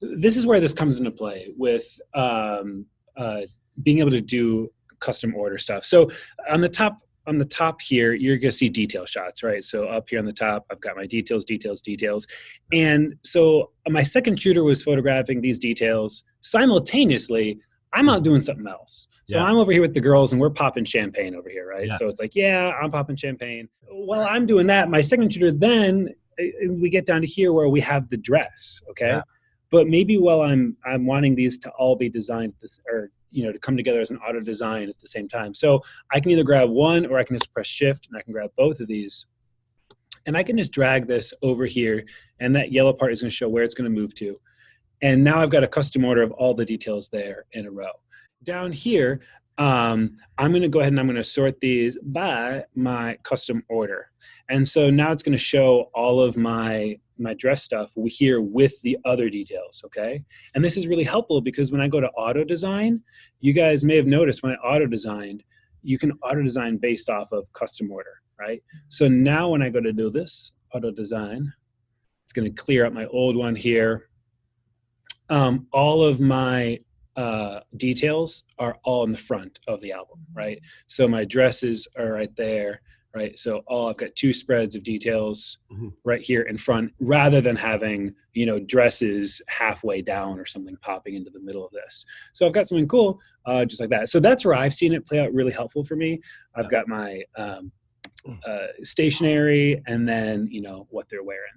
this is where this comes into play with being able to do custom order stuff. So on the top here, you're going to see detail shots, right? So up here on the top, I've got my details. And so my second shooter was photographing these details. Simultaneously, I'm out doing something else. So I'm over here with the girls and we're popping champagne over here, right? So it's like, yeah, I'm popping champagne. While I'm doing that, my second shooter, then we get down to here where we have the dress, okay? Yeah. But maybe while I'm wanting these to all be designed or to come together as an auto design at the same time. So I can either grab one or I can just press shift and I can grab both of these. And I can just drag this over here and that yellow part is going to show where it's going to move to. And now I've got a custom order of all the details there in a row. Down here, I'm going to go ahead and I'm going to sort these by my custom order. And so now it's going to show all of my dress stuff here with the other details, okay? And this is really helpful because when I go to auto design, you guys may have noticed when I auto designed, you can auto design based off of custom order, right? So now when I go to do this, auto design, it's going to clear up my old one here. All of my details are all in the front of the album, right? So my dresses are right there, right? So I've got two spreads of details right here in front rather than having, dresses halfway down or something popping into the middle of this. So I've got something cool just like that. So that's where I've seen it play out really helpful for me. I've got my stationery and then, what they're wearing.